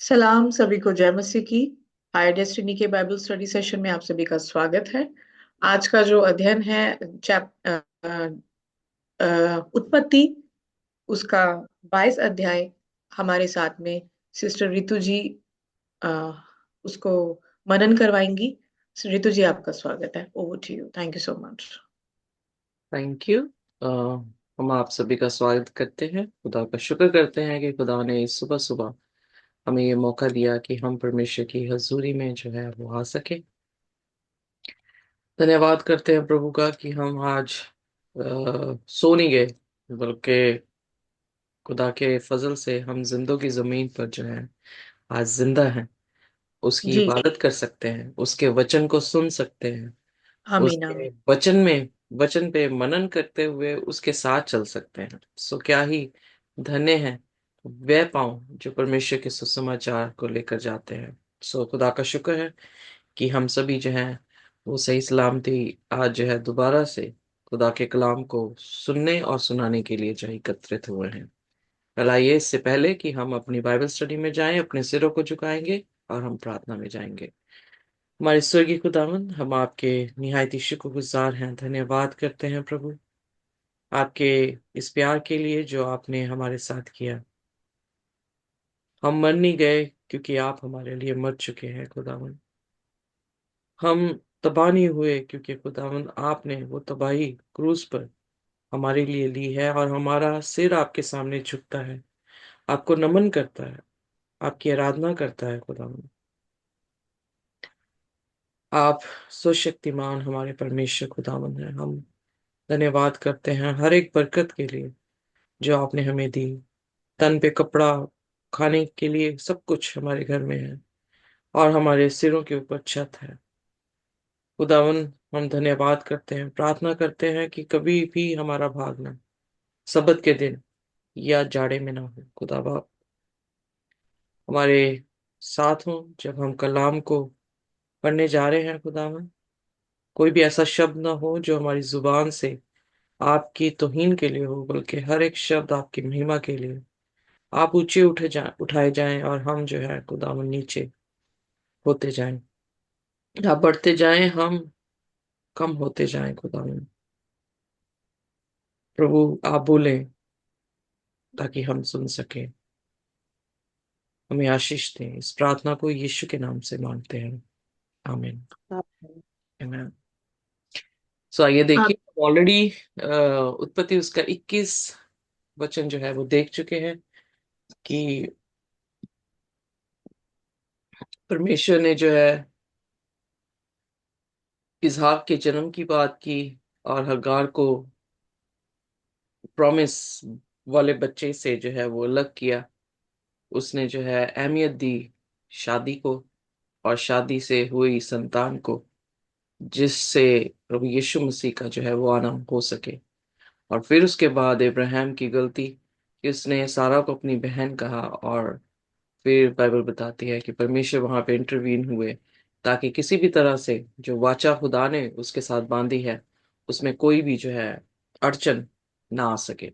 सलाम सभी को, जय मसीह की। हायर डेस्टिनी के बाइबल स्टडी सेशन में आप सभी का स्वागत है। आज का जो अध्ययन है उत्पत्ति, उसका 22 अध्याय हमारे साथ में सिस्टर रितु जी अ, उसको मनन करवाएंगी। रितु जी, आपका स्वागत है। Over to you. Thank you so much. Thank you. हम आप सभी का स्वागत करते हैं। खुदा का शुक्र करते हैं कि खुदा ने इस सुबह सुबह हमें ये मौका दिया कि हम परमेश्वर की हजूरी में जो है वो आ सके। धन्यवाद करते हैं प्रभु का कि हम आज सो नहीं गए, बल्कि खुदा के फजल से हम जिंदों की जमीन पर जो है आज जिंदा हैं। उसकी जी। इबादत कर सकते हैं, उसके वचन को सुन सकते हैं, आमीन उसके आमीन। वचन पे मनन करते हुए उसके साथ चल सकते हैं। सो क्या ही धन्य है वे पांव जो परमेश्वर के सुसमाचार को लेकर जाते हैं। सो खुदा का शुक्र है कि हम सभी जो हैं वो सही सलामती आज जो है दोबारा से खुदा के कलाम को सुनने और सुनाने के लिए जो है एकत्रित हुए हैं। कल आइए, इससे पहले कि हम अपनी बाइबल स्टडी में जाएं, अपने सिरों को झुकाएंगे और हम प्रार्थना में जाएंगे। हमारे स्वर्गीय खुदावंद, हम आपके निहायती शुक्रगुजार हैं, धन्यवाद करते हैं प्रभु आपके इस प्यार के लिए जो आपने हमारे साथ किया। हम मर नहीं गए क्योंकि आप हमारे लिए मर चुके हैं खुदावंद। हम तबाह नहीं हुए क्योंकि खुदावंद आपने वो तबाही क्रूस पर हमारे लिए ली है, और हमारा सिर आपके सामने झुकता है, आपको नमन करता है, आपकी आराधना करता है खुदावंद। आप स्वशक्तिमान हमारे परमेश्वर खुदावंद हैं। हम धन्यवाद करते हैं हर एक बरकत के लिए जो आपने हमें दी। तन पे कपड़ा, खाने के लिए सब कुछ हमारे घर में है, और हमारे सिरों के ऊपर छत है। खुदावन, हम धन्यवाद करते हैं, प्रार्थना करते हैं कि कभी भी हमारा भागना सबत के दिन या जाड़े में ना हो। खुदा बाप हमारे साथ हो जब हम कलाम को पढ़ने जा रहे हैं। खुदावन, कोई भी ऐसा शब्द ना हो जो हमारी जुबान से आपकी तौहीन के लिए हो, बल्कि हर एक शब्द आपकी महिमा के लिए। आप ऊंचे उठाए जाएं और हम जो है खुदावन नीचे होते जाएं। आप बढ़ते जाएं, हम कम होते जाएं खुदावन। प्रभु, आप बोलें ताकि हम सुन सकें। हमें आशीष दें। इस प्रार्थना को यीशु के नाम से मांगते हैं। आमीन। आमीन। सो आइए आप। देखिए, ऑलरेडी उत्पत्ति उसका 21 वचन जो है वो देख चुके हैं कि परमेश्वर ने जो है इसहाक के जन्म की बात की, और हगार को प्रॉमिस वाले बच्चे से जो है वो अलग किया। उसने जो है अहमियत दी शादी को, और शादी से हुई संतान को, जिससे प्रभु यीशु मसीह का जो है वो आना हो सके। और फिर उसके बाद इब्राहिम की गलती कि उसने सारा को अपनी बहन कहा, और फिर बाइबल बताती है कि परमेश्वर वहां पे इंटरवीन हुए ताकि किसी भी तरह से जो वाचा खुदा ने उसके साथ बांधी है उसमें कोई भी जो है अड़चन ना आ सके।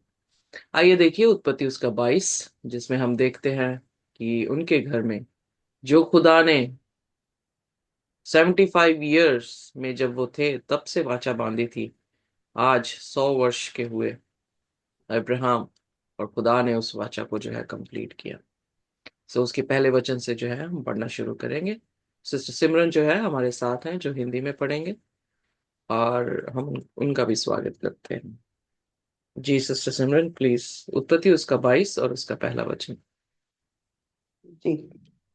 आइए देखिए उत्पत्ति उसका 22, जिसमें हम देखते हैं कि उनके घर में जो खुदा ने 75 ईयर्स में जब वो थे तब से वाचा बांधी थी, आज 100 वर्ष के हुए अब्राहम, और खुदा ने उस वाचा को जो है कंप्लीट किया। सो उसके पहले वचन से जो है हम पढ़ना शुरू करेंगे। सिस्टर सिमरन जो है हमारे साथ हैं, जो हिंदी में पढ़ेंगे, और हम उनका भी स्वागत करते हैं। जी सिस्टर सिमरन, प्लीज। उत्पत्ति उसका 22 और उसका पहला वचन। जी।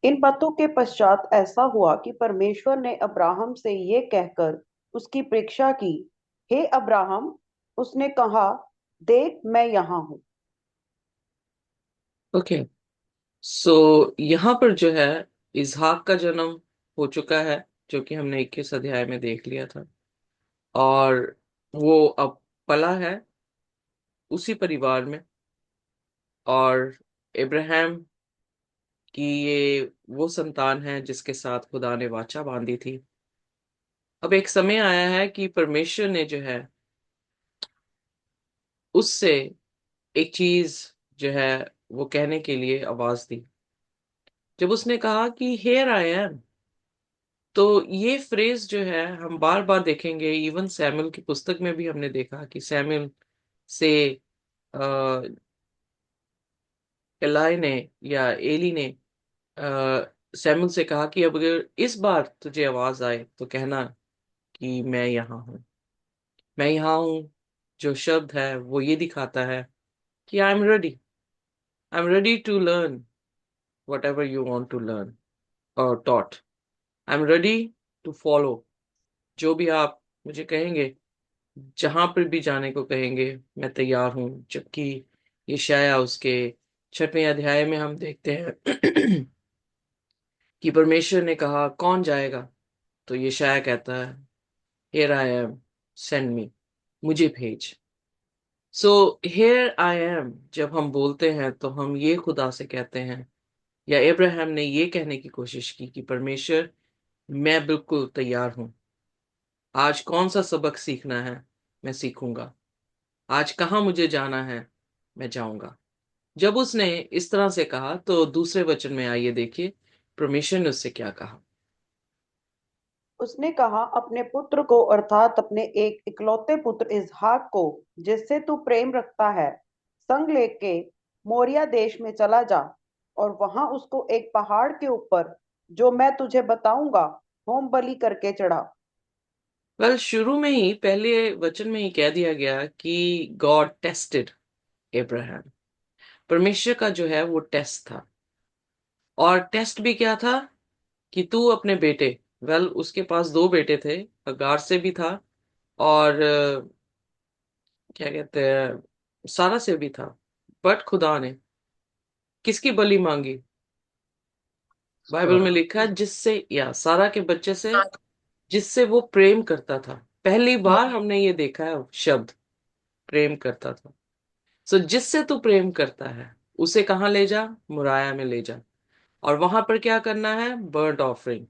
इन बातों के पश्चात ऐसा हुआ कि परमेश्वर ने अब्राहम से ये कहकर उसकी परीक्षा की, हे अब्राहम। उसने कहा, देख मैं यहाँ हूँ। ओके। सो यहाँ पर जो है इसहाक का जन्म हो चुका है, जो कि हमने 21 अध्याय में देख लिया था। और वो अब पला है उसी परिवार में, और इब्राहिम की ये वो संतान है जिसके साथ खुदा ने वाचा बांधी थी। अब एक समय आया है कि परमेश्वर ने जो है उससे एक चीज जो है वो कहने के लिए आवाज दी। जब उसने कहा कि हेयर आई एम, तो ये फ्रेज जो है हम बार बार देखेंगे। इवन सैमुअल की पुस्तक में भी हमने देखा कि सैमुअल से एलाई ने या एली ने सैमुअल से कहा कि अब अगर इस बार तुझे आवाज आए तो कहना कि मैं यहाँ हूँ, मैं यहाँ हूँ। जो शब्द है वो ये दिखाता है कि I am ready to learn whatever you want to learn और taught. I am ready to follow, जो भी आप मुझे कहेंगे, जहां पर भी जाने को कहेंगे मैं तैयार हूं। जबकि यशायाह उसके 6वें अध्याय में हम देखते हैं कि परमेश्वर ने कहा कौन जाएगा, तो यशायाह कहता है here I am, send me, मुझे भेज। सो हियर आई एम जब हम बोलते हैं तो हम ये खुदा से कहते हैं, या अब्राहम ने ये कहने की कोशिश की कि परमेश्वर मैं बिल्कुल तैयार हूं। आज कौन सा सबक सीखना है मैं सीखूंगा, आज कहाँ मुझे जाना है मैं जाऊंगा। जब उसने इस तरह से कहा तो दूसरे वचन में आइए देखिए परमेश्वर ने उससे क्या कहा। उसने कहा, अपने पुत्र को अर्थात अपने एक इकलौते पुत्र इसहाक को, जिससे तू प्रेम रखता है, संग लेके मोरिया देश में चला जा और वहां उसको एक पहाड़ के ऊपर, जो मैं तुझे बताऊंगा, होम बलि करके चढ़ा। वेल, शुरू में ही पहले वचन में ही कह दिया गया कि गॉड टेस्टेड अब्राहम। परमेश्वर का जो है वो टेस्ट था। और टेस्ट भी क्या था कि तू अपने बेटे, वेल उसके पास दो बेटे थे, अगार से भी था और क्या कहते हैं सारा से भी था। बट खुदा ने किसकी बलि मांगी? बाइबल में लिखा है जिससे, या सारा के बच्चे से जिससे वो प्रेम करता था। पहली बार हमने ये देखा है शब्द प्रेम करता था। सो जिससे तू प्रेम करता है उसे कहाँ ले जा? मुराया में ले जा। और वहां पर क्या करना है? बर्न्ट ऑफरिंग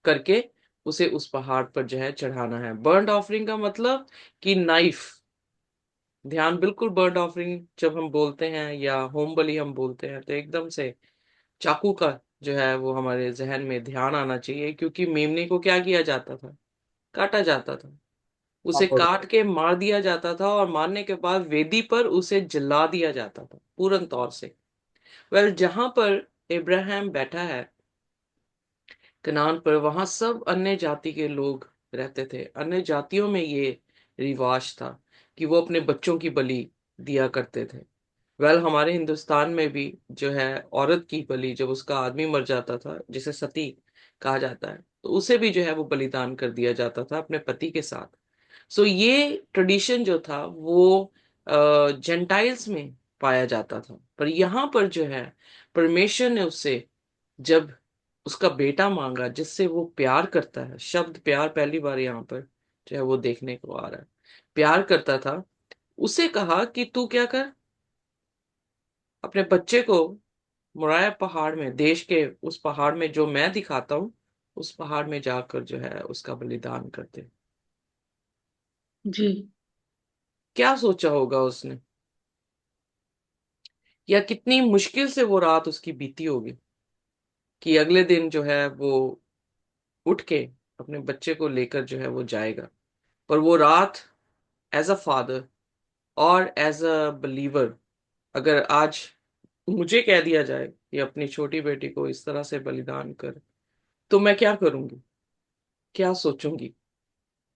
करके उसे उस पहाड़ पर जो है चढ़ाना है। बर्न्ट ऑफरिंग का मतलब कि नाइफ। ध्यान, बिल्कुल बर्न्ट ऑफरिंग जब हम बोलते हैं या होम बलि हम बोलते हैं तो एकदम से चाकू का जो है वो हमारे जहन में ध्यान आना चाहिए, क्योंकि मेमने को क्या किया जाता था? काटा जाता था। उसे काट के मार दिया जाता था और मारने के बाद वेदी पर उसे जला दिया जाता था पूर्ण तौर से। वेल, जहां पर इब्राहिम बैठा है कनान पर, वहां सब अन्य जाति के लोग रहते थे। अन्य जातियों में ये रिवाज था कि वो अपने बच्चों की बलि दिया करते थे। वेल, हमारे हिंदुस्तान में भी जो है औरत की बलि, जब उसका आदमी मर जाता था जिसे सती कहा जाता है, तो उसे भी जो है वो बलिदान कर दिया जाता था अपने पति के साथ। सो ये ट्रेडिशन जो था वो जेंटाइल्स में पाया जाता था। पर यहाँ पर जो है परमेश्वर ने उससे जब उसका बेटा मांगा जिससे वो प्यार करता है, शब्द प्यार पहली बार यहाँ पर जो है वो देखने को आ रहा है, प्यार करता था, उसे कहा कि तू क्या कर, अपने बच्चे को मोराया पहाड़ में, देश के उस पहाड़ में जो मैं दिखाता हूँ, उस पहाड़ में जाकर जो है उसका बलिदान कर दे। जी। क्या सोचा होगा उसने, या कितनी मुश्किल से वो रात उसकी बीती होगी कि अगले दिन जो है वो उठ के अपने बच्चे को लेकर जो है वो जाएगा। पर वो रात एज अ फादर और एज अ बिलीवर, अगर आज मुझे कह दिया जाए कि अपनी छोटी बेटी को इस तरह से बलिदान कर, तो मैं क्या करूंगी, क्या सोचूंगी?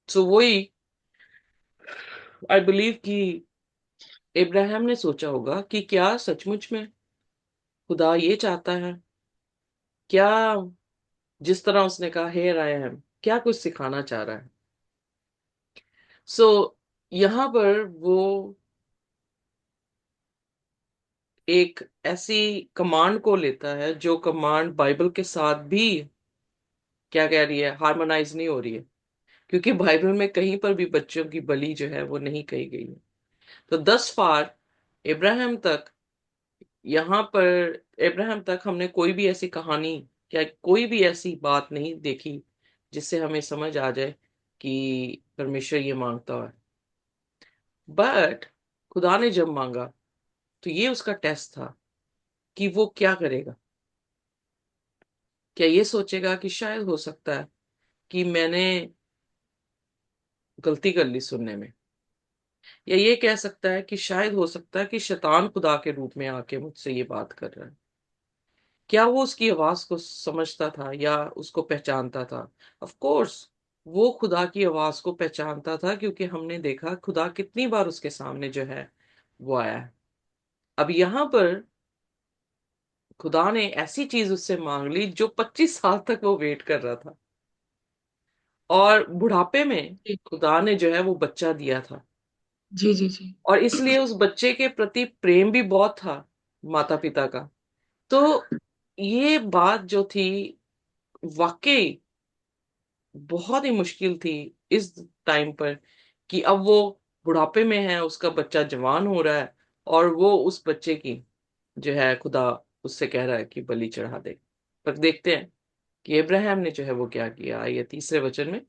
सो वही आई बिलीव कि इब्राहिम ने सोचा होगा कि क्या सचमुच में खुदा ये चाहता है? क्या जिस तरह उसने कहा हेयर आई एम, क्या कुछ सिखाना चाह रहा है? सो यहाँ पर वो एक ऐसी कमांड को लेता है जो कमांड बाइबल के साथ भी क्या कह रही है, हार्मोनाइज नहीं हो रही है। क्योंकि बाइबल में कहीं पर भी बच्चों की बलि जो है वो नहीं कही गई है। तो दस फार इब्राहिम तक, यहाँ पर इब्राहिम तक हमने कोई भी ऐसी कहानी या कोई भी ऐसी बात नहीं देखी जिससे हमें समझ आ जाए कि परमेश्वर ये मांगता है। बट खुदा ने जब मांगा तो ये उसका टेस्ट था कि वो क्या करेगा। क्या ये सोचेगा कि शायद हो सकता है कि मैंने गलती कर ली सुनने में, या ये कह सकता है कि शायद हो सकता है कि शैतान खुदा के रूप में आके मुझसे ये बात कर रहा है। क्या वो उसकी आवाज को समझता था या उसको पहचानता था? ऑफ कोर्स वो खुदा की आवाज को पहचानता था, क्योंकि हमने देखा खुदा कितनी बार उसके सामने जो है वो आया है। अब यहाँ पर खुदा ने ऐसी चीज उससे मांग ली जो 25 साल तक वो वेट कर रहा था, और बुढ़ापे में जी खुदा ने जो है वो बच्चा दिया था, जी जी जी। और इसलिए उस बच्चे के प्रति प्रेम भी बहुत था माता पिता का। तो ये बात जो थी वाकई बहुत ही मुश्किल थी इस टाइम पर, कि अब वो बुढ़ापे में है, उसका बच्चा जवान हो रहा है, और वो उस बच्चे की जो है खुदा उससे कह रहा है कि बलि चढ़ा दे। पर देखते हैं कि इब्राहिम ने जो है वो क्या किया। आइए तीसरे वचन में।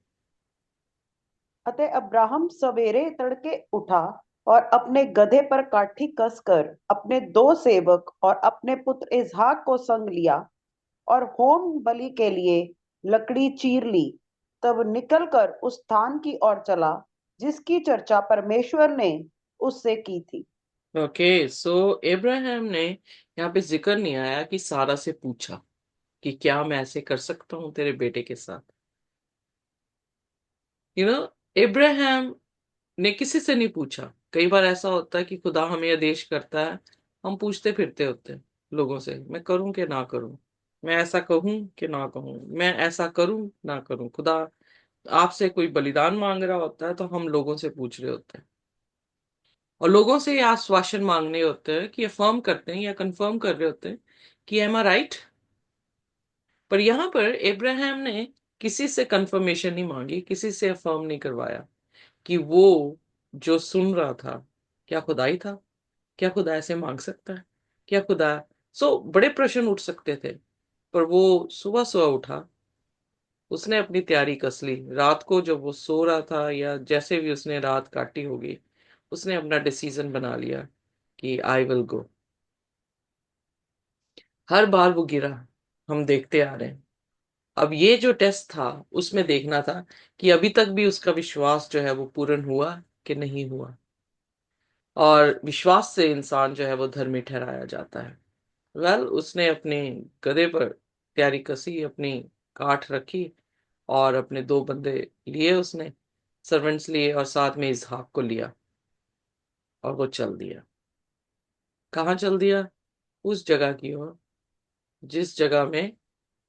अतः अब्राहम सवेरे तड़के उठा और अपने गधे पर काठी कसकर अपने दो सेवक और अपने पुत्र इसहाक को संग लिया और होम बलि के लिए लकड़ी चीर ली। तब निकलकर उस स्थान की ओर चला जिसकी चर्चा परमेश्वर ने उससे की थी। ओके, सो इब्राहिम ने, यहाँ पे जिक्र नहीं आया कि सारा से पूछा कि क्या मैं ऐसे कर सकता हूँ तेरे बेटे के साथ। यू नो, इब्राहिम ने किसी से नहीं पूछा। कई बार ऐसा होता है कि खुदा हमें आदेश करता है, हम पूछते फिरते होते हैं लोगों से, मैं करूं कि ना करूं, मैं ऐसा कहूं कि ना कहूं, मैं ऐसा करूं ना करूं। खुदा आपसे कोई बलिदान मांग रहा होता है तो हम लोगों से पूछ रहे होते हैं, और लोगों से ये आश्वासन मांगने होते हैं कि अफर्म करते हैं या कंफर्म कर रहे होते हैं कि एम आई राइट। पर यहाँ पर इब्राहिम ने किसी से कंफर्मेशन नहीं मांगी, किसी से अफर्म नहीं करवाया कि वो जो सुन रहा था क्या खुदा ही था, क्या खुदा ऐसे मांग सकता है, क्या खुदा। बड़े प्रश्न उठ सकते थे। पर वो सुबह सुबह उठा, उसने अपनी तैयारी कस ली। रात को जब वो सो रहा था या जैसे भी उसने रात काटी होगी, उसने अपना डिसीजन बना लिया कि आई विल गो। हर बार वो गिरा, हम देखते आ रहे हैं। अब ये जो टेस्ट था उसमें देखना था कि अभी तक भी उसका विश्वास जो है वो पूर्ण हुआ कि नहीं हुआ। और विश्वास से इंसान जो है वो धर्मी ठहराया जाता है। उसने अपने गधे पर तैयारी कसी, अपनी काठ रखी, और अपने दो बंदे लिए, उसने सर्वेंट्स लिए, और साथ में इसहाक को लिया, और वो चल दिया। कहाँ चल दिया? उस जगह की ओर जिस जगह में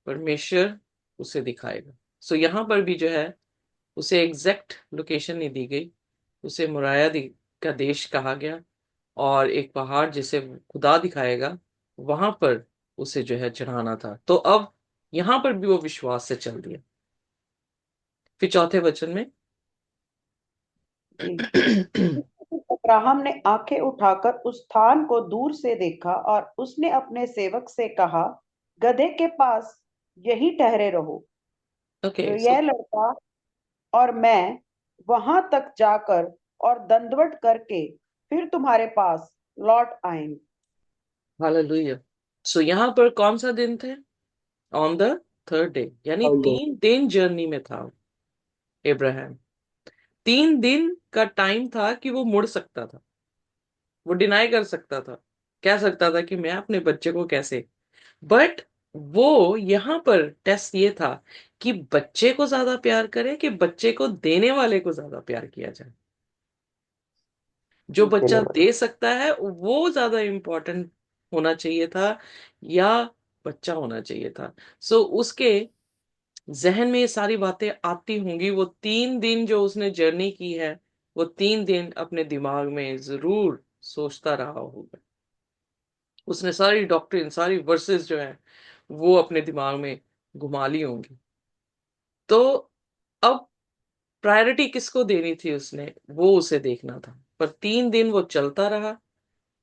परमेश्वर उसे दिखाएगा। यहाँ पर भी जो है उसे एग्जैक्ट लोकेशन नहीं दी गई, उसे का देश कहा गया, और एक पहाड़ जिसे खुदा दिखाएगा वहां पर उसे जो है चढ़ाना था। तो अब यहां पर भी वो विश्वास से चल दिया। फिर चौथे वचन में जी। अब्राहम ने आंखें उठाकर उस स्थान को दूर से देखा और उसने अपने सेवक से कहा, गधे के पास यहीं ठहरे रहो। ओके, यह लड़का और मैं वहां तक जाकर और दंडवत करके फिर तुम्हारे पास लौट आएंगे। हालेलुया। यहाँ पर कौन सा दिन थे? ऑन द थर्ड डे, यानी 3 दिन जर्नी में था इब्राहिम। 3 दिन का टाइम था कि वो मुड़ सकता था, वो डिनाई कर सकता था, कह सकता था कि मैं अपने बच्चे को कैसे। बट वो यहाँ पर टेस्ट ये था कि बच्चे को ज्यादा प्यार करे कि बच्चे को देने वाले को ज्यादा प्यार किया जाए। जो बच्चा दे सकता है वो ज्यादा इंपॉर्टेंट होना चाहिए था, या बच्चा होना चाहिए था। उसके जहन में ये सारी बातें आती होंगी। वो 3 दिन जो उसने जर्नी की है, वो 3 दिन अपने दिमाग में जरूर सोचता रहा होगा। उसने सारी डॉक्ट्रिन, सारी वर्सेस जो है वो अपने दिमाग में घुमा ली होंगी। तो अब प्रायोरिटी किसको देनी थी उसने, वो उसे देखना था। पर 3 दिन वो चलता रहा,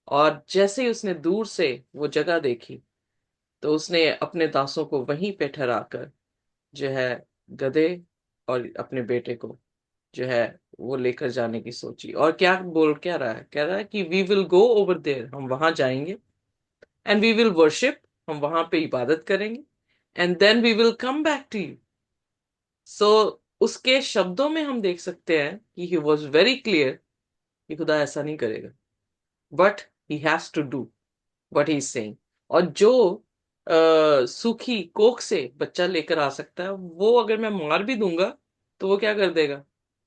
और जैसे ही उसने दूर से वो जगह देखी, तो उसने अपने दासों को वहीं पे ठहरा कर जो है गधे और अपने बेटे को जो है वो लेकर जाने की सोची। और क्या रहा है, कह रहा है कि we will go over there, हम वहां जाएंगे, एंड वी विल वर्शिप, हम वहां पे इबादत करेंगे, and then we will come back to you. So उसके शब्दों में हम देख सकते हैं कि he was very clear कि खुदा ऐसा नहीं करेगा, but he has to do what he is saying. और जो सूखी कोख से बच्चा लेकर आ सकता है, वो अगर मैं मार भी दूंगा तो वो क्या कर देगा,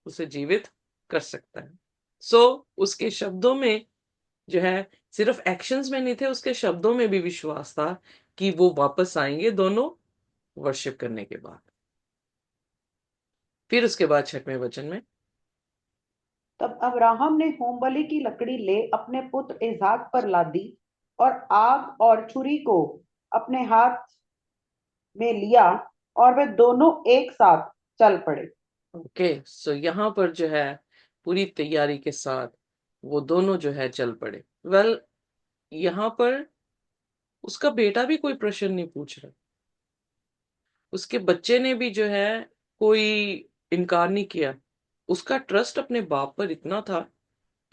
उसे जीवित कर सकता है. सो उसके शब्दों में जो है, सिर्फ एक्शंस में नहीं थे, उसके शब्दों में भी विश्वास था कि वो वापस आएंगे दोनों वर्शिप करने के बाद. फिर उसके बाद 6वें वचन में, तब अब्राहम ने होमबलि की लकड़ी ले अपने पुत्र इसहाक पर लादी और आग और छुरी को अपने हाथ में लिया और वे दोनों एक साथ चल पड़े. ओके, सो यहाँ पर जो है पूरी तैयारी के साथ वो दोनों जो है चल पड़े. वेल, यहाँ पर उसका बेटा भी कोई प्रश्न नहीं पूछ रहा, उसके बच्चे ने भी जो है कोई इनकार नहीं किया. उसका ट्रस्ट अपने बाप पर इतना था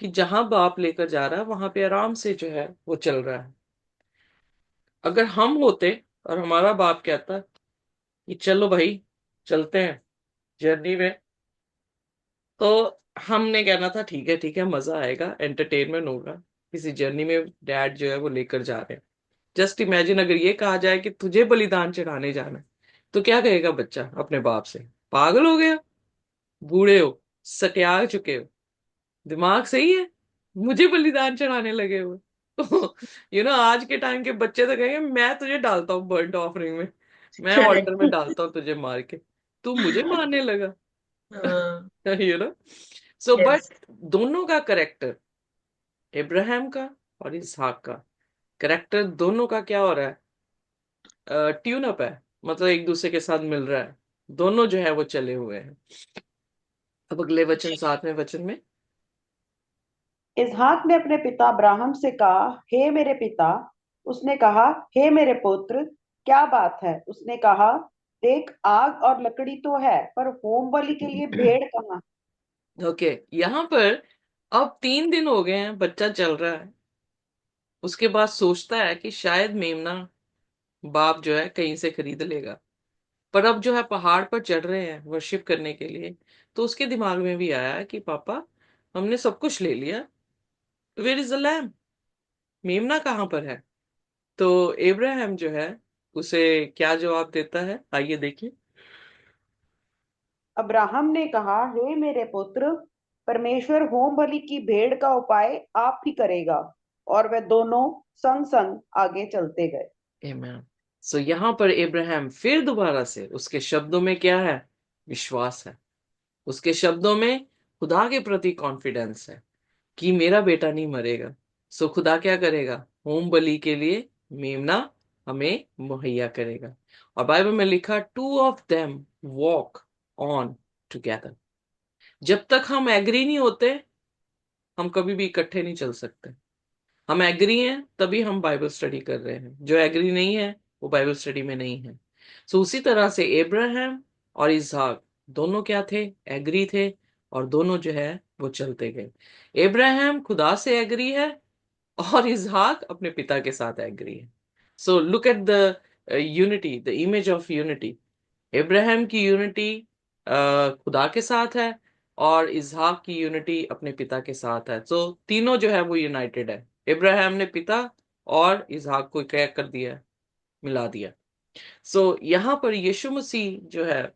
कि जहां बाप लेकर जा रहा है वहां पे आराम से जो है वो चल रहा है. अगर हम होते और हमारा बाप कहता कि चलो भाई चलते हैं जर्नी में, तो हमने कहना था ठीक है ठीक है, मजा आएगा, एंटरटेनमेंट होगा, किसी जर्नी में डैड जो है वो लेकर जा रहे हैं. जस्ट इमेजिन अगर ये कहा जाए कि तुझे बलिदान चढ़ाने जाना है, तो क्या कहेगा बच्चा अपने बाप से, पागल हो गया, बूढ़े हो, सटिया चुके हो, दिमाग सही है, मुझे बलिदान चढ़ाने लगे हुए. तो आज के टाइम के बच्चे तो कहेंगे मैं तुझे डालता हूँ बर्न्ट ऑफरिंग में, मैं ऑल्टर में करेक्ट. डालता हूँ तुझे मार के, तू मुझे मारने लगा. हाँ. You know so yes. But दोनों का करेक्टर, इब्राहिम का और इसहाक का करेक्टर, दोनों का क्या हो रहा है, ट्यून अप है, मतलब एक दूसरे के साथ मिल रहा है, दोनों जो है वो चले हुए हैं. अब अगले वचन, 7वें वचन में, इसहाक ने अपने पिता अब्राहम से कहा, हे मेरे पिता. उसने कहा, हे मेरे पुत्र. क्या बात है? उसने कहा, देख, आग और लकड़ी तो है, पर होम बलि के लिए भेड़ कहाँ? ओके, यहाँ पर अब 3 दिन हो गए हैं, बच्चा चल रहा है. उसके बाद सोचता है कि शायद मेमना बाप जो है कहीं से खरीद लेगा. पर अब जो है पहाड़ पर चढ़ रहे हैं वर्शिप करने के लिए, तो उसके दिमाग में भी आया कि पापा हमने सब कुछ ले लिया, वेयर इज द लैम्ब, मेमना कहाँ पर है. तो इब्राहिम जो है उसे क्या जवाब देता है, आइए देखिए. अब्राहम ने कहा, हे मेरे पुत्र, परमेश्वर होम बलि की भेड़ का उपाय आप ही करेगा. और वे दोनों संग संग आगे चलते गए. आमेन. सो यहाँ पर इब्राहिम फिर दोबारा से, उसके शब्दों में क्या है, विश्वास है. उसके शब्दों में खुदा के प्रति कॉन्फिडेंस है कि मेरा बेटा नहीं मरेगा. सो खुदा क्या करेगा, होम बलि के लिए मेमना हमें मुहैया करेगा. और बाइबल में लिखा, two of them walk on together. जब तक हम एग्री नहीं होते, हम कभी भी इकट्ठे नहीं चल सकते. हम एग्री हैं तभी हम बाइबल स्टडी कर रहे हैं, जो एग्री नहीं है वो बाइबल स्टडी में नहीं है. सो उसी तरह से इब्राहिम और इसहाक दोनों क्या थे, एग्री थे, और दोनों जो है वो चलते गए. इब्राहिम खुदा से एग्री है और इसहाक अपने पिता के साथ एग्री है. So look at the unity, the image of unity. Ibrahim की यूनिटी खुदा के साथ है, और इसहाक की यूनिटी अपने पिता के साथ है. सो तीनों जो है वो यूनाइटेड है. इब्राहिम ने पिता और इसहाक को क्या कर दिया, मिला दिया. सो यहाँ पर यीशु मसीह जो है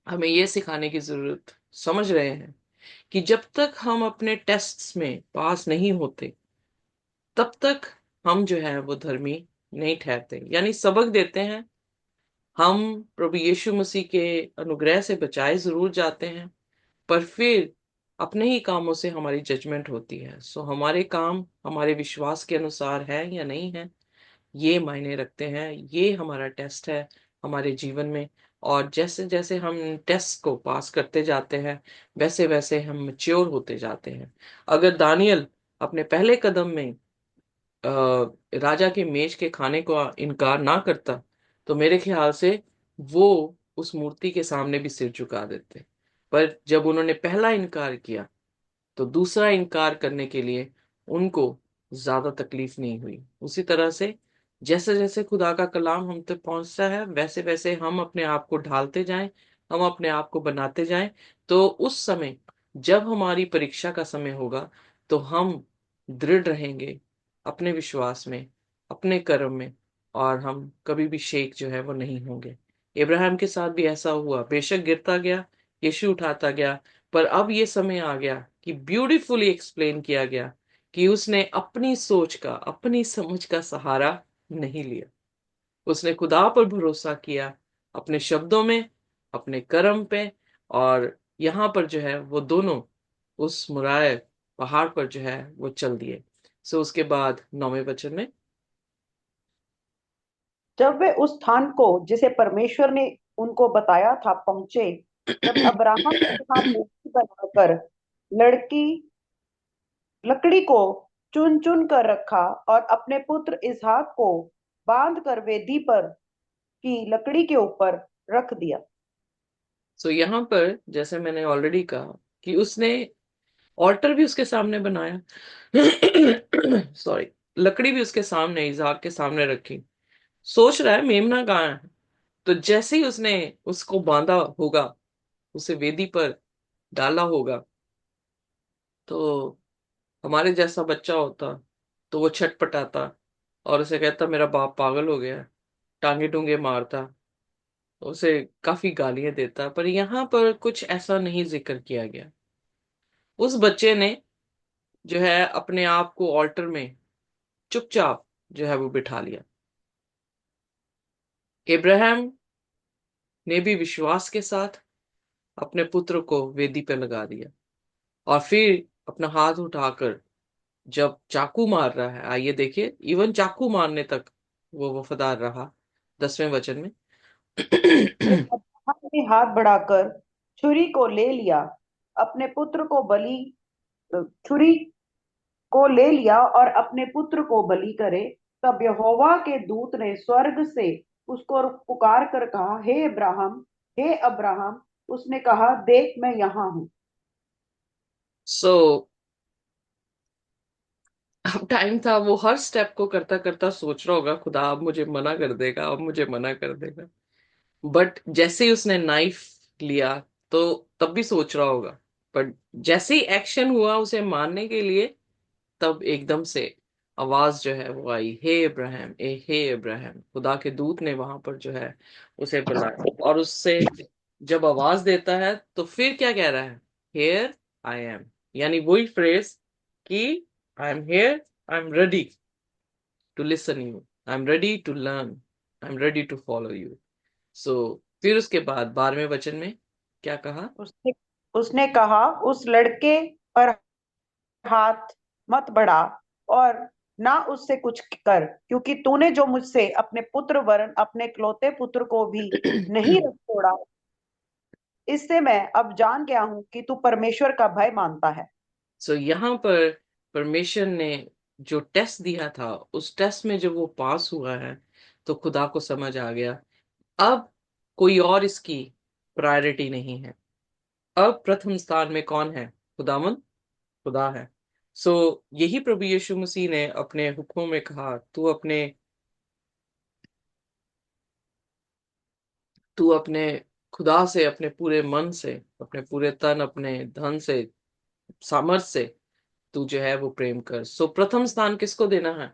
हमें ये सिखाने की जरूरत समझ रहे हैं कि जब तक हम अपने टेस्ट्स में पास नहीं होते, तब तक हम जो है वो धर्मी नहीं ठहरते. यानी सबक देते हैं, हम प्रभु यीशु मसीह के अनुग्रह से बचाए जरूर जाते हैं, पर फिर अपने ही कामों से हमारी जजमेंट होती है. सो हमारे काम हमारे विश्वास के अनुसार है या नहीं है, ये मायने रखते हैं. ये हमारा टेस्ट है हमारे जीवन में. और जैसे जैसे हम टेस्ट को पास करते जाते हैं, वैसे वैसे हम मैच्योर होते जाते हैं. अगर दानियल अपने पहले कदम में राजा के मेज के खाने को इनकार ना करता, तो मेरे ख्याल से वो उस मूर्ति के सामने भी सिर झुका देते. पर जब उन्होंने पहला इनकार किया, तो दूसरा इनकार करने के लिए उनको ज्यादा तकलीफ नहीं हुई. उसी तरह से जैसे जैसे खुदा का कलाम हम तक पहुंचता है, वैसे वैसे हम अपने आप को ढालते जाएं, हम अपने आप को बनाते जाएं। तो उस समय जब हमारी परीक्षा का समय होगा, तो हम दृढ़ रहेंगे अपने विश्वास में, अपने कर्म में, और हम कभी भी शेक जो है वो नहीं होंगे। इब्राहिम के साथ भी ऐसा हुआ, बेशक गिरता गया, यीशु उठाता गया, पर अब ये समय आ गया कि ब्यूटीफुली एक्सप्लेन किया गया कि उसने अपनी सोच का, अपनी समझ का सहारा नहीं लिया। उसने खुदा पर भरोसा किया, अपने शब्दों में, अपने कर्म पे, और यहाँ पर जो है वो दोनों उस मुराय पहाड़ पर जो है वो चल दिए। सो उसके बाद 9वें वचन में, जब वे उस स्थान को जिसे परमेश्वर ने उनको बताया था पहुंचे, तब अब्राहम ने वहां मूर्ति बनाकर लड़की लकड़ी को चुन चुन कर रखा और अपने पुत्र इसहाक को बांध कर वेदी पर की लकड़ी के ऊपर रख दिया। सो यहाँ पर जैसे मैंने ऑलरेडी कहा कि उसने ऑल्टर भी उसके सामने बनाया, सॉरी, लकड़ी भी उसके सामने, इसहाक के सामने रखी। सोच रहा है मेमना कहाँ है। तो जैसे ही उसने उसको बांधा होगा, उसे वेदी पर डाला होगा, तो हमारे जैसा बच्चा होता तो वो छटपटाता और उसे कहता मेरा बाप पागल हो गया है, टांगे टूंगे मारता, उसे काफी गालियां देता। पर यहाँ पर कुछ ऐसा नहीं जिक्र किया गया। उस बच्चे ने जो है अपने आप को ऑल्टर में चुपचाप जो है वो बिठा लिया। इब्राहिम ने भी विश्वास के साथ अपने पुत्र को वेदी पे लगा दिया, और फिर अपना हाथ उठाकर जब चाकू मार रहा है, आइए देखिए, इवन चाकू मारने तक वो वफादार रहा। 10वें वचन में, फिर अब्राहम ने हाथ बढ़ाकर छुरी को ले लिया, अपने पुत्र को बलि छुरी को ले लिया और अपने पुत्र को बलि करे। तब यहोवा के दूत ने स्वर्ग से उसको पुकार कर कहा, हे अब्राहम, हे अब्राहम। उसने कहा, देख मैं यहाँ हूँ। सो अब टाइम था, वो हर स्टेप को करता करता सोच रहा होगा खुदा अब मुझे मना कर देगा, अब मुझे मना कर देगा। बट जैसे ही उसने नाइफ लिया, तो तब भी सोच रहा होगा। बट जैसे ही एक्शन हुआ उसे मारने के लिए, तब एकदम से आवाज जो है वो आई, हे इब्राहिम, ए हे इब्राहिम। खुदा के दूत ने वहां पर जो है उसे बुलाया, और उससे जब आवाज देता है तो फिर क्या कह रहा है, हेयर आई एम। यानी वही फ्रेज कि I am here, I am ready to listen you, I am ready to learn, I am ready to follow you. So फिर उसके बाद 12वें वचन में क्या कहा, उसने उसने कहा, उस लड़के पर हाथ मत बढ़ा और ना उससे कुछ कर, क्योंकि तूने जो मुझसे अपने पुत्र वरन अपने इकलौते पुत्र को भी नहीं रख छोड़ा। इससे मैं अब जान गया हूं कि तू परमेश्वर का भय मानता है। सो यहाँ पर परमेश्वर ने जो टेस्ट दिया था, उस टेस्ट में जब वो पास हुआ है, तो खुदा को समझ आ गया अब कोई और इसकी प्रायोरिटी नहीं है। अब प्रथम स्थान में कौन है, खुदावन, खुदा है। सो यही प्रभु यीशु मसीह ने अपने हुक्मों में कहा, तू अपने खुदा से, अपने पूरे मन से, अपने पूरे तन, अपने धन से, सामर्थ से तू जो है वो प्रेम कर। सो प्रथम स्थान किसको देना है,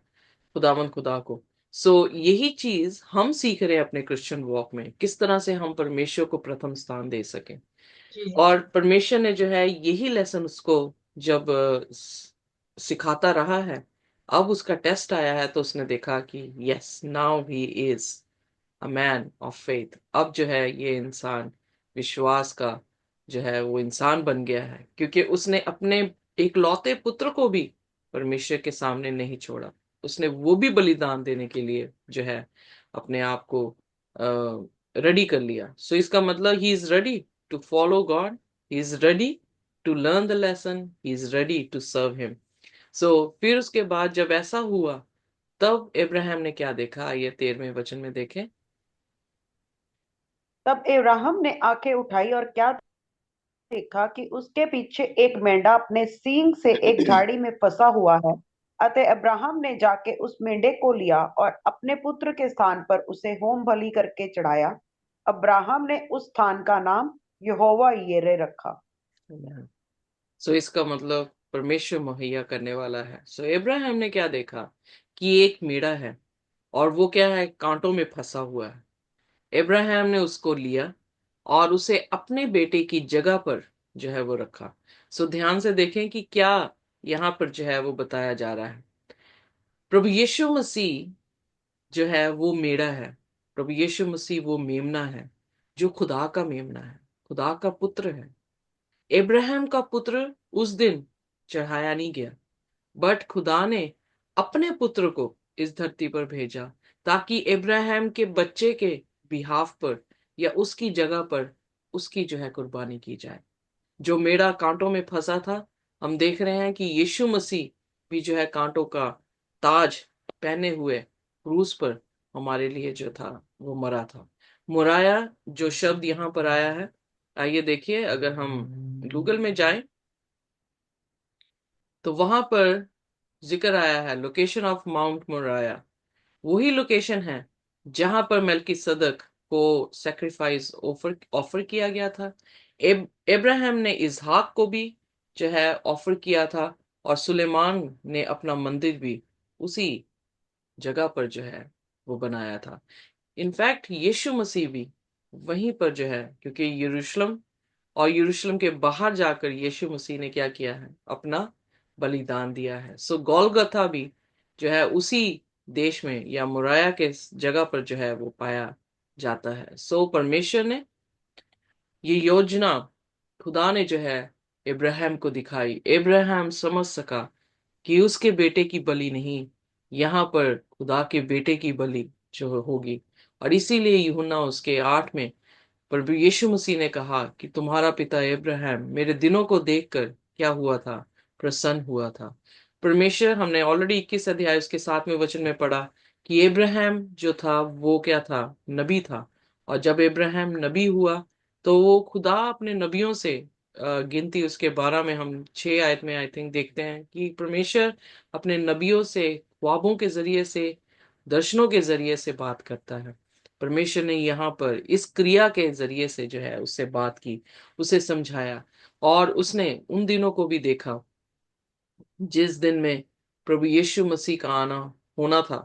खुदावन खुदा को। सो यही चीज हम सीख रहे हैं अपने क्रिश्चियन वॉक में, किस तरह से हम परमेश्वर को प्रथम स्थान दे सकें। जी। और परमेश्वर ने जो है यही लेसन उसको जब सिखाता रहा है, अब उसका टेस्ट आया है, तो उसने देखा कि yes, now he is a man of faith. अब जो है ये इंसान विश्वास का जो है वो इंसान बन गया है, क्योंकि उसने अपने इकलौते पुत्र को भी परमेश्वर के सामने नहीं छोड़ा। उसने वो भी बलिदान देने के लिए जो है अपने आप को रेडी कर लिया। सो इसका मतलब he is ready to follow God, he is ready to learn the lesson, he is ready to serve him. So फिर उसके बाद जब ऐसा हुआ, तब इब्राहिम ने क्या देखा, ये 13वें वचन में देखें। तब इब्राहिम ने आंखें उठाई और क्या देखा कि उसके पीछे एक मेंढा अपने सींग से एक झाड़ी में फंसा हुआ है। अतः अब्राहम ने जाके उस मेंढे को लिया और अपने पुत्र के स्थान पर उसे होम बलि करके चढ़ाया। अब्राहम ने उस स्थान का नाम यहोवा यिरे रखा। सो इसका मतलब परमेश्वर मुहैया करने वाला है। सो इब्राहिम ने क्या देखा कि एक मेढ़ा है और वो क्या है, कांटों में फंसा हुआ है। इब्राहिम ने उसको लिया और उसे अपने बेटे की जगह पर जो है वो रखा। सो ध्यान से देखें कि क्या यहाँ पर जो है वो बताया जा रहा है। प्रभु यीशु मसीह जो है वो मेढ़ा है। प्रभु यीशु मसीह वो मेमना है जो खुदा का मेमना है, खुदा का पुत्र है। इब्राहिम का पुत्र उस दिन चढ़ाया नहीं गया, बट खुदा ने अपने पुत्र को इस धरती पर भेजा ताकि इब्राहिम के बच्चे के बिहाफ पर या उसकी जगह पर उसकी जो है कुर्बानी की जाए। जो मेढ़ा कांटों में फंसा था, हम देख रहे हैं कि यीशु मसीह भी जो है कांटों का ताज पहने हुए क्रूस पर हमारे लिए जो था वो मरा था। मुराया जो शब्द यहाँ पर आया है, आइए देखिए, अगर हम गूगल में जाएं तो वहां पर जिक्र आया है लोकेशन ऑफ माउंट मोराया। वही लोकेशन है जहां पर मेल्की सदक को सेक्रीफाइस ऑफर ऑफर किया गया था। इब्राहिम ने इसहाक को भी जो है ऑफर किया था और सुलेमान ने अपना मंदिर भी उसी जगह पर जो है वो बनाया था। इनफैक्ट यीशु मसीह भी वहीं पर जो है, क्योंकि यरूशलेम और यरूशलेम के बाहर जाकर यीशु मसीह ने क्या किया है, अपना बलिदान दिया है। सो गोलगथा भी जो है उसी देश में या मुराया के जगह पर जो है वो पाया जाता है। सो परमेश्वर ने ये योजना, खुदा ने जो है इब्राहिम को दिखाई। इब्राहिम समझ सका कि उसके बेटे की बलि नहीं, यहाँ पर खुदा के बेटे की बलि जो होगी। और इसीलिए यूहन्ना उसके 8 में प्रभु यीशु मसीह ने कहा कि तुम्हारा पिता इब्राहिम मेरे दिनों को देखकर क्या हुआ था, प्रसन्न हुआ था। परमेश्वर, हमने ऑलरेडी 21 अध्याय उसके 7वें वचन में पढ़ा कि इब्राहिम जो था वो क्या था, नबी था। और जब इब्राहिम नबी हुआ तो वो खुदा अपने नबियों से गिनती उसके 12 में, हम 6 आयत में आई थिंक देखते हैं कि परमेश्वर अपने नबियों से ख्वाबों के जरिए से, दर्शनों के जरिए से बात करता है। परमेश्वर ने यहाँ पर इस क्रिया के जरिए से जो है उससे बात की, उसे समझाया। और उसने उन दिनों को भी देखा जिस दिन में प्रभु यीशु मसीह का आना होना था।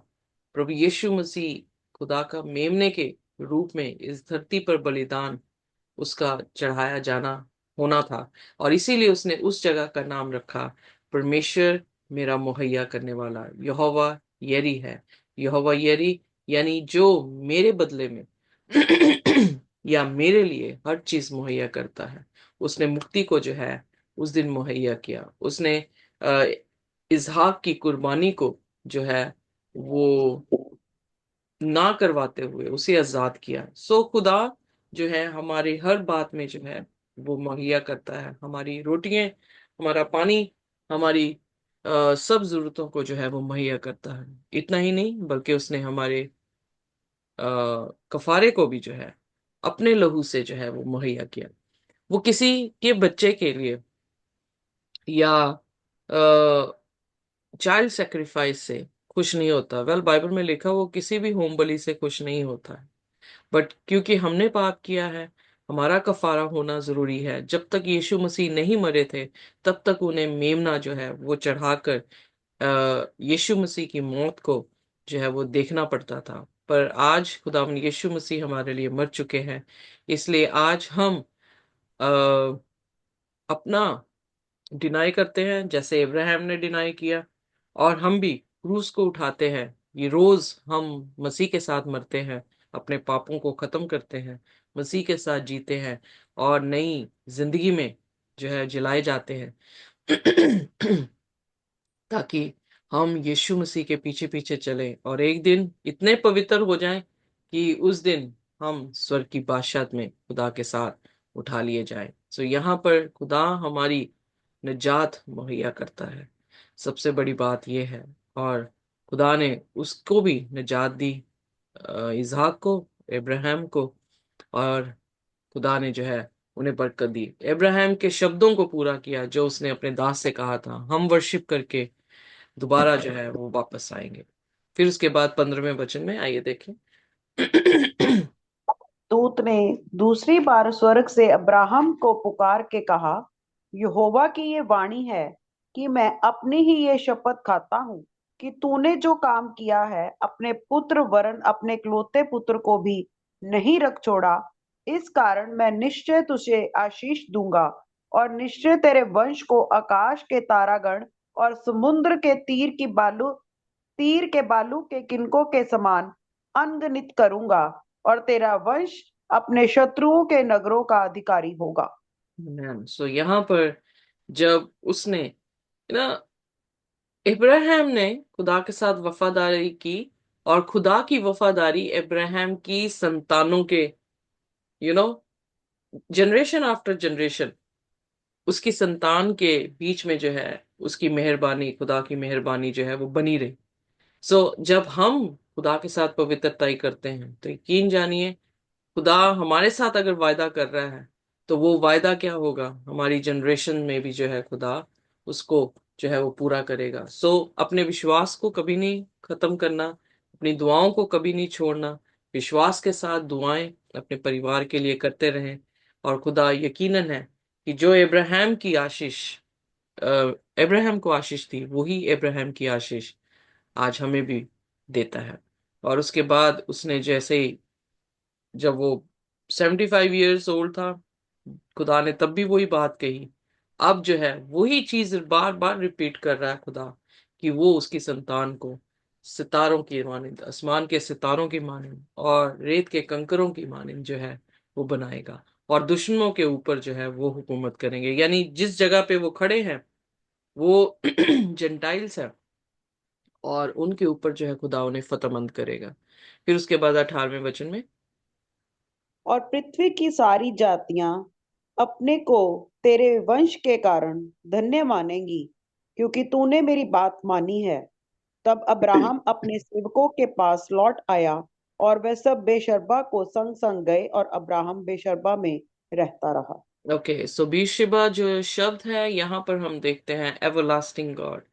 प्रभु यीशु मसीह खुदा का मेमने के रूप में इस धरती पर बलिदान उसका चढ़ाया जाना होना था। और इसीलिए उसने उस जगह का नाम रखा, परमेश्वर मेरा मुहैया करने वाला यहोवा यरी है। यहोवा यरी यानी जो मेरे बदले में या मेरे लिए हर चीज मुहैया करता है। उसने मुक्ति को जो है उस दिन मुहैया किया। उसने अ, इसहाक की कुर्बानी को जो है वो ना करवाते हुए उसे आजाद किया। सो खुदा जो है हमारे हर बात में जो है वो मुहैया करता है, हमारी रोटियां, हमारा पानी, हमारी सब जरूरतों को जो है वो मुहैया करता है। इतना ही नहीं बल्कि उसने हमारे कफारे को भी जो है अपने लहू से जो है वो मुहैया किया। वो किसी के बच्चे के लिए या चाइल्ड सेक्रीफाइस से खुश नहीं होता। वेल, बाइबल में लिखा वो किसी भी होम बलि से खुश नहीं होता है। बट क्योंकि हमने पाप किया है, हमारा कफारा होना जरूरी है। जब तक यीशु मसीह नहीं मरे थे तब तक उन्हें मेमना जो है वो चढ़ाकर यीशु मसीह की मौत को जो है वो देखना पड़ता था। पर आज खुदावंद यीशु मसीह हमारे लिए मर चुके हैं, इसलिए आज हम अ, अपना डिनाई करते हैं जैसे इब्राहिम ने डिनाई किया, और हम भी क्रूस को उठाते हैं। ये रोज हम मसीह के साथ मरते हैं, अपने पापों को खत्म करते हैं, मसीह के साथ जीते हैं और नई जिंदगी में जो है जिलाए जाते हैं ताकि हम यीशु मसीह के पीछे पीछे चलें और एक दिन इतने पवित्र हो जाएं कि उस दिन हम स्वर्ग की बादशाहत में खुदा के साथ उठा लिए जाएं। तो यहाँ पर खुदा हमारी निजात मुहैया करता है, सबसे बड़ी बात यह है। और खुदा ने उसको भी निजात दी, इसहाक को, इब्राहिम को। और खुदा ने जो है उन्हें बरकत दी, इब्राहिम के शब्दों को पूरा किया जो उसने अपने दास से कहा था, हम वर्शिप करके दोबारा जो है वो वापस आएंगे। फिर उसके बाद 15वें वचन में आइए देखें। दूत ने दूसरी बार स्वर्ग से अब्राहम को पुकार के कहा, यहोवा की ये वाणी है कि मैं अपनी ही ये शपथ खाता हूँ कि तूने जो काम किया है, अपने पुत्र वरन अपने इकलौते पुत्र को भी नहीं रख छोड़ा। इस कारण मैं निश्चय तुझे आशीष दूंगा और निश्चय तेरे वंश को आकाश के तारागण और समुद्र के तीर के बालू के किनकों के समान अनगिनत करूंगा, और तेरा वंश अपने शत्रुओं के नगरों का अधिकारी होगा। सो यहाँ पर जब उसने ना इब्राहिम ने खुदा के साथ वफादारी की, और खुदा की वफादारी इब्राहिम की संतानों के you know generation after generation, उसकी संतान के बीच में जो है उसकी मेहरबानी, खुदा की मेहरबानी जो है वो बनी रही। जब हम खुदा के साथ पवित्रताई करते हैं तो यकीन जानिए, खुदा हमारे साथ अगर वायदा कर रहा है तो वो वायदा क्या होगा, हमारी जनरेशन में भी जो है खुदा उसको जो है वो पूरा करेगा। अपने विश्वास को कभी नहीं खत्म करना, अपनी दुआओं को कभी नहीं छोड़ना, विश्वास के साथ दुआएं अपने परिवार के लिए करते रहें। और खुदा यकीनन है कि जो इब्राहिम की आशीष इब्राहिम को आशीष थी, वही इब्राहिम की आशीष आज हमें भी देता है। और उसके बाद उसने जैसे ही, जब वो 75 ईयर्स ओल्ड था, खुदा ने तब भी वही बात कही। अब जो है वही चीज बार बार रिपीट कर रहा है खुदा, कि वो उसकी संतान को सितारों की मानिंद, आसमान के सितारों की मानिंद और रेत के कंकरों की मानिंद जो है वो बनाएगा, और दुश्मनों के ऊपर जो है वो हुकूमत करेंगे। यानी जिस जगह पे वो खड़े हैं वो जेंटाइल्स है, और उनके ऊपर जो है खुदा उन्हें फतहमंद करेगा। फिर उसके बाद 18वें वचन में, और पृथ्वी की सारी जातियां अपने को तेरे वंश के कारण धन्य मानेंगी, क्योंकि तूने मेरी बात मानी है। तब अब्राहम अपने सेवकों के पास लौट आया, और वह सब बेशर्बा को संग संग गए, और अब्राहम बेशर्बा में रहता रहा। ओके, सो बीरशेबा जो शब्द है यहाँ पर हम देखते हैं एवरलास्टिंग गॉड।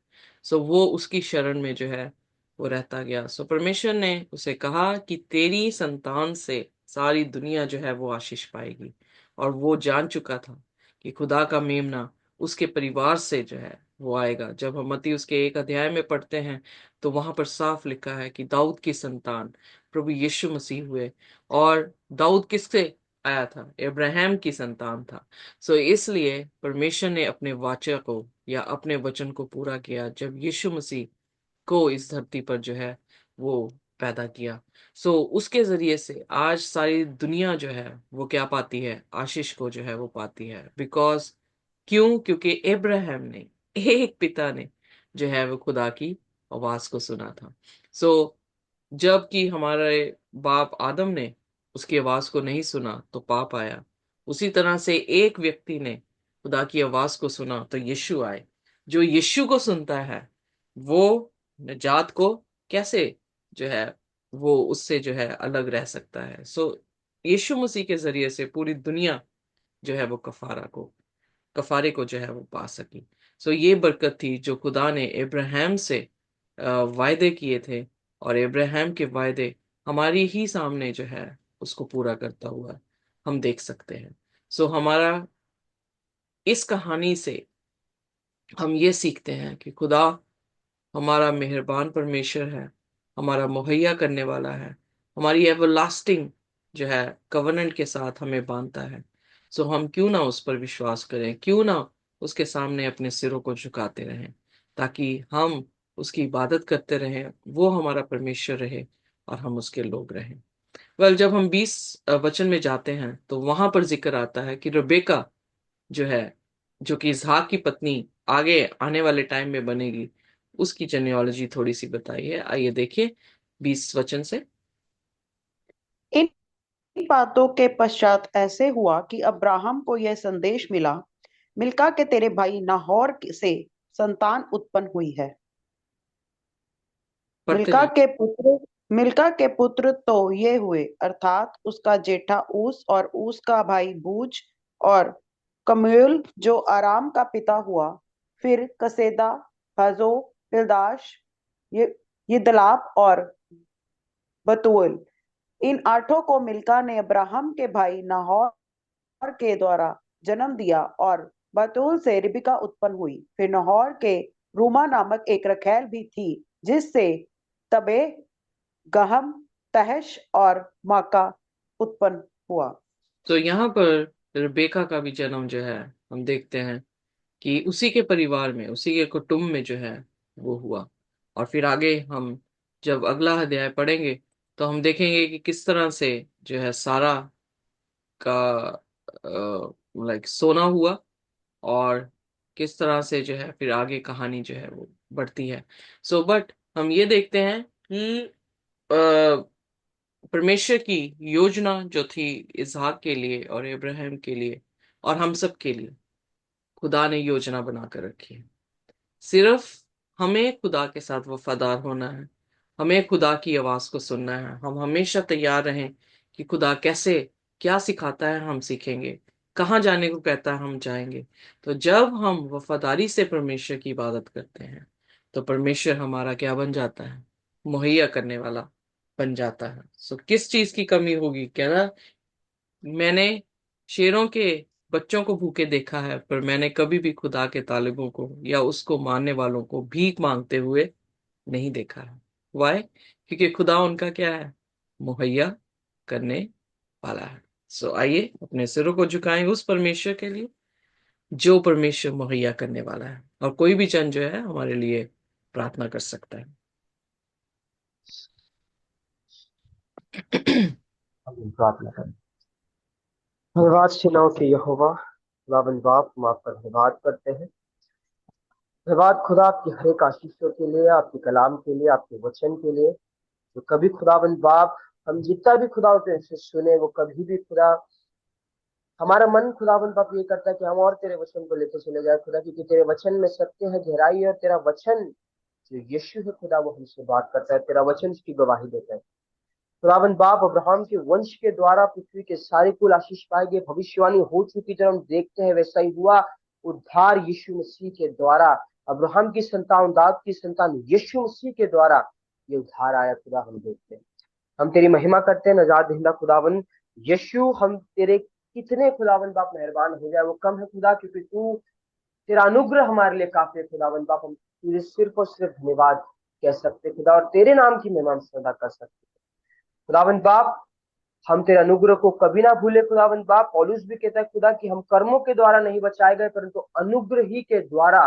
वो उसकी शरण में जो है वो रहता गया। परमेश्वर ने उसे कहा कि तेरी संतान से सारी दुनिया जो है वो आशीष पाएगी। और वो जान चुका था कि खुदा का मेमना उसके परिवार से जो है वो आएगा। जब हम मत्ती उसके 1 अध्याय में पढ़ते हैं तो वहां पर साफ लिखा है कि दाऊद की संतान प्रभु यीशु मसीह हुए। और दाऊद किससे आया था? इब्राहिम की संतान था। इसलिए परमेश्वर ने अपने वाचा को या अपने वचन को पूरा किया जब यीशु मसीह को इस धरती पर जो है वो पैदा किया। उसके जरिए से आज सारी दुनिया जो है वो क्या पाती है? आशीष को जो है वो पाती है। बिकॉज क्यों? क्योंकि इब्राहिम ने, एक पिता ने जो है वो खुदा की आवाज को सुना था। जबकि हमारे बाप आदम ने उसकी आवाज को नहीं सुना तो पाप आया, उसी तरह से एक व्यक्ति ने खुदा की आवाज को सुना तो यीशु आए। जो यीशु को सुनता है वो निजात को कैसे जो है वो उससे जो है अलग रह सकता है। यीशु मसीह के जरिए से पूरी दुनिया जो है वो कफारे को जो है वो पा सकी। ये बरकत थी जो खुदा ने इब्राहिम से वायदे किए थे, और इब्राहिम के वायदे हमारी ही सामने जो है उसको पूरा करता हुआ हम देख सकते हैं। हमारा इस कहानी से हम ये सीखते हैं कि खुदा हमारा मेहरबान परमेश्वर है, हमारा मुहैया करने वाला है, हमारी एवरलास्टिंग जो है कवनेंट के साथ हमें बांधता है। हम क्यों ना उस पर विश्वास करें, क्यों ना उसके सामने अपने सिरों को झुकाते रहें, ताकि हम उसकी इबादत करते रहें, वो हमारा परमेश्वर रहे और हम उसके लोग रहें। जब हम 20 वचन में जाते हैं तो वहां पर जिक्र आता है कि रेबेका जो है, जो कि इसहाक की पत्नी आगे आने वाले टाइम में बनेगी, उसकी जेनेalogy थोड़ी सी बताई है। आइए देखिए 20 वचन से। इन बातों के पश्चात ऐसे हुआ कि अब्राहम को यह संदेश मिला, मिल्का के तेरे भाई नाहोर से संतान उत्पन्न हुई है। पढ़ते मिल्का जाइए। के पुत्र मिल्का के पुत्र तो ये हुए, अर्थात उसका जेठा ऊस और ऊस का भाई बूज और कमूएल जो आराम का पिता हुआ, फिर कसेदा, हजो, पिलदाश, यिदलाप और बतूल, इन 8 को मिल्का ने अब्राहम के भाई नाहोर के द्वारा जन्म दिया और बतूल से रिबका उत्पन्न हुई। फिर नाहोर के रूमा नामक एक रखैल भी थी, जिससे तबे, गहम, तहश और माका उत्पन्न हुआ। तो यहाँ पर रिबेका का भी जन्म जो है हम देखते हैं कि उसी के परिवार में, उसी के कुटुंब में जो है वो हुआ। और फिर आगे हम जब अगला अध्याय पढ़ेंगे तो हम देखेंगे कि किस तरह से जो है सारा का सोना हुआ, और किस तरह से जो है फिर आगे कहानी जो है वो बढ़ती है। बट हम ये देखते हैं कि परमेश्वर की योजना जो थी इसहाक के लिए और इब्राहिम के लिए और हम सब के लिए, खुदा ने योजना बनाकर रखी है। सिर्फ हमें खुदा के साथ वफादार होना है, हमें खुदा की आवाज को सुनना है। हम हमेशा तैयार रहें कि खुदा कैसे, क्या सिखाता है हम सीखेंगे, कहाँ जाने को कहता है हम जाएंगे। तो जब हम वफादारी से परमेश्वर की इबादत करते हैं तो परमेश्वर हमारा क्या बन जाता है, मुहैया करने वाला बन जाता है। किस चीज की कमी होगी, कह रहा मैंने शेरों के बच्चों को भूखे देखा है, पर मैंने कभी भी खुदा के तालिबों को या उसको मानने वालों को भीख मांगते हुए नहीं देखा है। वाई? क्योंकि खुदा उनका क्या है, मुहैया करने वाला है। आइए अपने सिरों को झुकाएं उस परमेश्वर के लिए जो परमेश्वर मुहैया करने वाला है, और कोई भी जन जो है हमारे लिए प्रार्थना कर सकता है। हम प्रार्थना करें। धन्यवाद सेनाओं के यहोवा, खुदावंद बाप, हम आपका धन्यवाद करते हैं। धन्यवाद खुदा आपकी हर एक आशीषों के लिए, आपके कलाम के लिए, आपके वचन के लिए, जो कभी खुदावंद बाप हम जितना भी खुदा से सुने, वो कभी भी खुदा हमारा मन खुदावंद बाप ये करता है कि हम और तेरे वचन को लेते चले जाए खुदा, क्योंकि तेरे वचन में सत्य है, गहराई है, और तेरा वचन जो यीशु है खुदा, वो हमसे बात करता है, तेरा वचन उसकी गवाही देता है। खुदावंद बाप, अब्राहम के वंश के द्वारा पृथ्वी के सारे कुल आशीष पाएंगे, भविष्यवाणी हो चुकी जब हम देखते हैं वैसा ही हुआ। उद्धार यीशु मसीह के द्वारा, अब्राहम की संतान, दाऊद की संतान यीशु मसीह के द्वारा ये उद्धार आया खुदा, हम देखते हैं। हम तेरी महिमा करते हैं, नजात दहिंदा खुदावन यीशु। हम तेरे कितने खुदावन बाप मेहरबान हो जाए वो कम है खुदा, क्योंकि तू, तेरा अनुग्रह हमारे लिए काफी है खुदावन बाप। हम तुझे सिर्फ और सिर्फ धन्यवाद कह सकते खुदा, और तेरे नाम की महिमा हम सदा कर सकते खुदावन बाप। हम तेरे अनुग्रह को कभी ना भूले खुदावन बाप। पौलुस भी कहता है खुदा कि हम कर्मों के द्वारा नहीं बचाए गए, परंतु अनुग्रह ही के द्वारा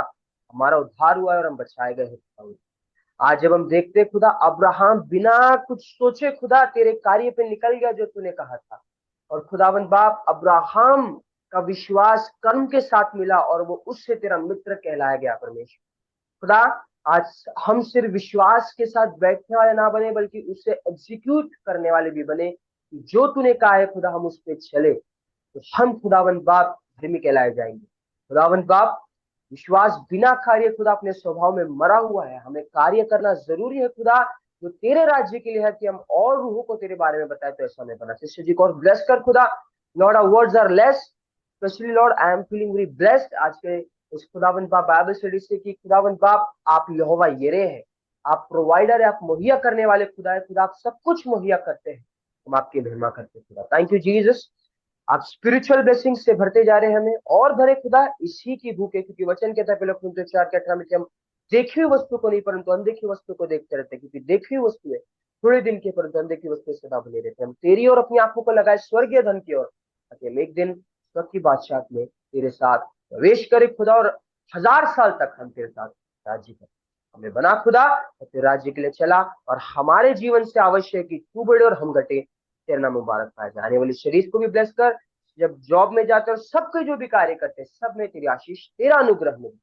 हमारा उद्धार हुआ है और हम बचाए गए हैं। आज जब हम देखते खुदा, अब्राहम बिना कुछ सोचे खुदा तेरे कार्य पे निकल गया जो तूने कहा था, और खुदावन बाप अब्राहम का विश्वास कर्म के साथ मिला और वो उससे तेरा मित्र कहलाया गया परमेश्वर खुदा। आज हम सिर्फ विश्वास के साथ बैठने वाले ना बने, बल्कि उसे एग्जीक्यूट करने वाले भी बने। जो तूने कहा है खुदा हम उस पे चले, तो हम खुदावन बाप धर्मी कहलाए जाएंगे खुदावन बाप। विश्वास बिना कार्य खुदा अपने स्वभाव में मरा हुआ है। हमें कार्य करना जरूरी है खुदा, जो तेरे राज्य के लिए है, कि हम और रूहों को तेरे बारे में बताए। तो ऐसा हमें बना शिष्य जी को और ब्लेस कर खुदा। Lord our words are less, specially Lord I am feeling very blessed आज के इस खुदावन बाप बाइबल स्टडी से, कि खुदावन बाप आप यहोवा यिरे हैं, आप प्रोवाइडर है, आप मुहैया करने वाले खुदा है खुदा, आप सब कुछ मुहैया करते हैं। हम आपकी महिमा करते हैं खुदा। Thank you Jesus. आप स्पिरिचुअल ब्लेसिंग से भरते जा रहे हैं, हमें और भरे खुदा इसी की भूखे, क्योंकि वचन कहता है पहले कुरिन्थियों 4:18 में कि हम देखी हुई वस्तु को नहीं परंतु अनदेखी वस्तु को देखते रहते हैं, क्योंकि देखी हुई वस्तु है थोड़े दिन की, परंतु अनदेखी वस्तु सदा बने रहते हैं। हम तेरी और अपनी आंखों को लगाए स्वर्गीय धन की ओर, ताकि हम एक दिन स्वर्ग की बादशाह में तेरे साथ प्रवेश करे खुदा, और 1000 साल तक हम तेरे साथ राज्य करें। हमें बना खुदा और तेरे राज्य के लिए चला, और हमारे जीवन से आवश्यक है कि तू बढ़े और हम घटे। तेरा नाम मुबारक पाया जाए। आने वाली शरीर को भी ब्लेस कर, जब जॉब में जाते हैं और सबके जो भी कार्य करते हैं सब में तेरी आशीष, तेरा अनुग्रह मिले।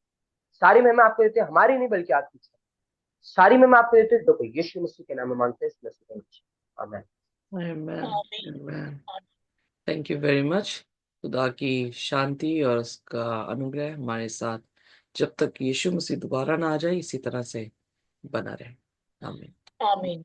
सारी महिमा आपको देते हैं, हमारी नहीं बल्कि आपकी। सारी महिमा आपको देते हैं, तो यीशु मसीह के नाम में मांगते हैं। आमीन। Amen. Thank you very much. खुदा की शांति और उसका अनुग्रह हमारे साथ जब तक यीशु मसीह दोबारा ना आ जाए इसी तरह से बना रहे। आमीन। आमीन।